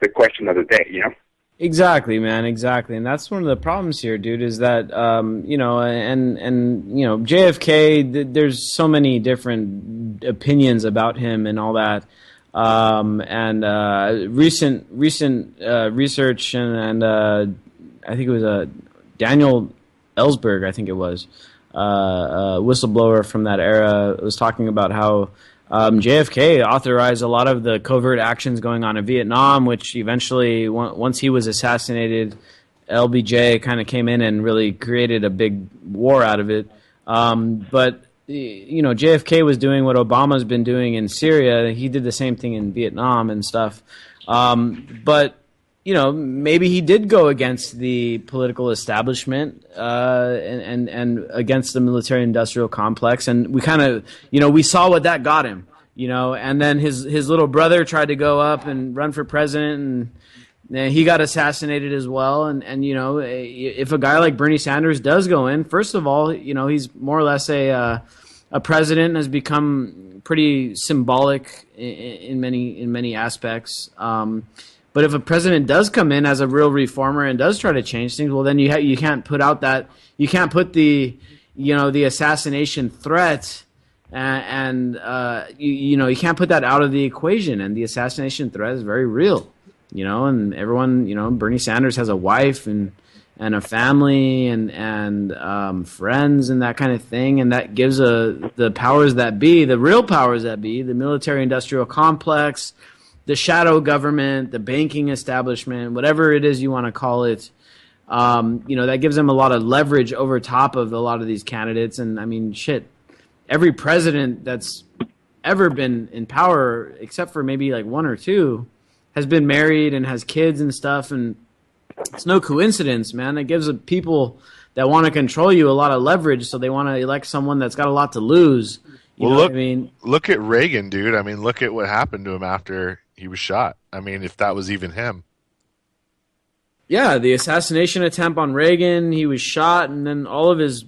the question of the day, you know. Exactly, man. Exactly, and that's one of the problems here, dude. Is that you know, and you know, JFK. There's so many different opinions about him and all that. Recent research and I think it was Daniel Ellsberg. I think it was a whistleblower from that era was talking about how JFK authorized a lot of the covert actions going on in Vietnam, which eventually, once he was assassinated, LBJ kind of came in and really created a big war out of it. But you know, JFK was doing what Obama's been doing in Syria. He did the same thing in Vietnam and stuff. But maybe he did go against the political establishment and against the military-industrial complex, and we kind of, we saw what that got him, and then his little brother tried to go up and run for president, and he got assassinated as well. And if a guy like Bernie Sanders does go in, first of all, he's more or less a president and has become pretty symbolic in many aspects. But if a president does come in as a real reformer and does try to change things, well, then you can't put the the assassination threat and you can't put that out of the equation. And the assassination threat is very real, and everyone, Bernie Sanders has a wife and a family and friends and that kind of thing, and that gives the powers that be, the real powers that be, the military-industrial complex, the shadow government, the banking establishment, whatever it is you want to call it, that gives them a lot of leverage over top of a lot of these candidates. And I mean, shit, every president that's ever been in power, except for maybe like one or two, has been married and has kids and stuff. And it's no coincidence, man. It gives the people that want to control you a lot of leverage, so they want to elect someone that's got a lot to lose. Look at Reagan, dude. I mean, look at what happened to him after he was shot. I mean, if that was even him. Yeah, the assassination attempt on Reagan, he was shot, and then all of his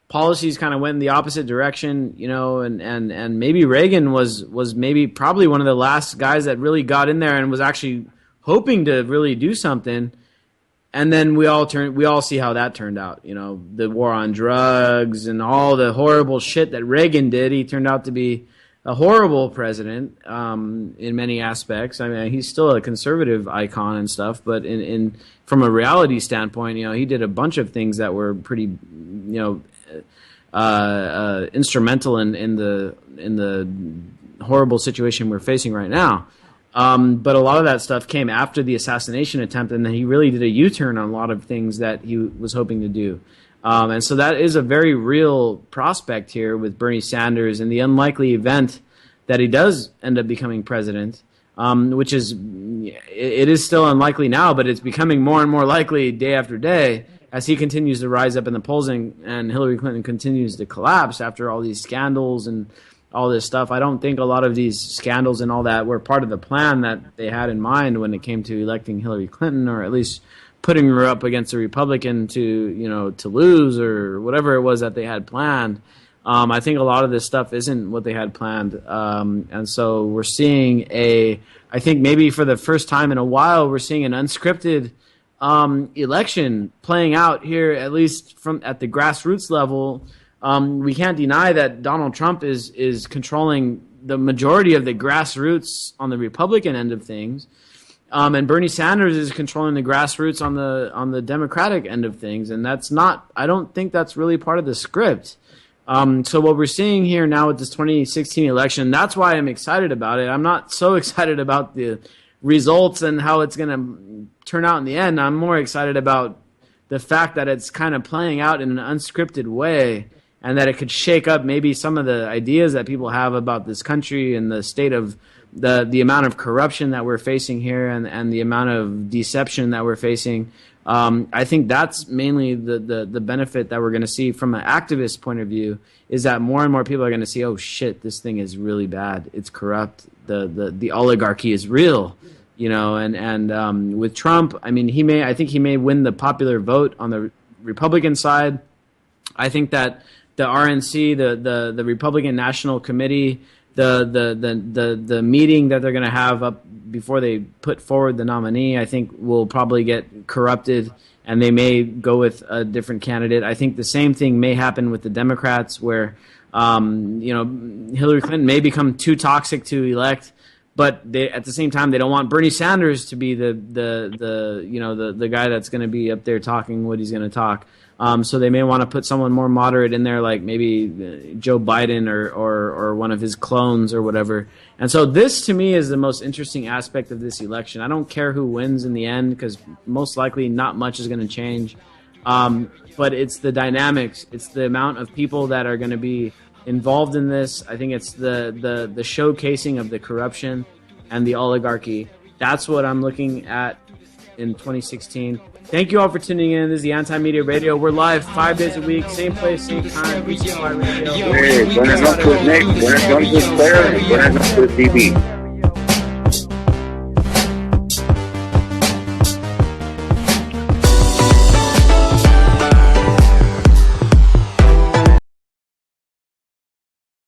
policies kind of went in the opposite direction, and maybe Reagan was probably one of the last guys that really got in there and was actually hoping to really do something. And then we all see how that turned out. The war on drugs and all the horrible shit that Reagan did. He turned out to be a horrible president in many aspects. I mean, he's still a conservative icon and stuff, but from a reality standpoint, he did a bunch of things that were pretty, instrumental in the horrible situation we're facing right now. But a lot of that stuff came after the assassination attempt, and then he really did a U-turn on a lot of things that he was hoping to do. And so that is a very real prospect here with Bernie Sanders, and the unlikely event that he does end up becoming president, which is, it is still unlikely now, but it's becoming more and more likely day after day as he continues to rise up in the polls and Hillary Clinton continues to collapse after all these scandals and all this stuff. I don't think a lot of these scandals and all that were part of the plan that they had in mind when it came to electing Hillary Clinton, or at least putting her up against a Republican to lose, or whatever it was that they had planned. I think a lot of this stuff isn't what they had planned. And so we're seeing I think maybe for the first time in a while, we're seeing an unscripted election playing out here, at least at the grassroots level. We can't deny that Donald Trump is controlling the majority of the grassroots on the Republican end of things, and Bernie Sanders is controlling the grassroots on the Democratic end of things, and I don't think that's really part of the script. So what we're seeing here now with this 2016 election, that's why I'm excited about it. I'm not so excited about the results and how it's going to turn out in the end. I'm more excited about the fact that it's kind of playing out in an unscripted way, and that it could shake up maybe some of the ideas that people have about this country and the state of the amount of corruption that we're facing here and the amount of deception that we're facing. I think that's mainly the benefit that we're going to see from an activist point of view, is that more and more people are going to see, oh shit, this thing is really bad. It's corrupt. The oligarchy is real, and with Trump, I mean, I think he may win the popular vote on the Republican side. I think that the RNC, the Republican National Committee, the meeting that they're going to have up before they put forward the nominee, I think will probably get corrupted, and they may go with a different candidate. I think the same thing may happen with the Democrats, where Hillary Clinton may become too toxic to elect, but at the same time they don't want Bernie Sanders to be the guy that's going to be up there talking what he's going to talk. So they may want to put someone more moderate in there, like maybe Joe Biden or one of his clones or whatever. And so this, to me, is the most interesting aspect of this election. I don't care who wins in the end, because most likely not much is going to change. But it's the dynamics. It's the amount of people that are going to be involved in this. I think it's the showcasing of the corruption and the oligarchy. That's what I'm looking at in 2016. Thank you all for tuning in. This is the Anti-Media Radio. We're live 5 days a week, same place, same time. Buenas noches, Nick. Buenas noches, Claire. Buenas noches, DB.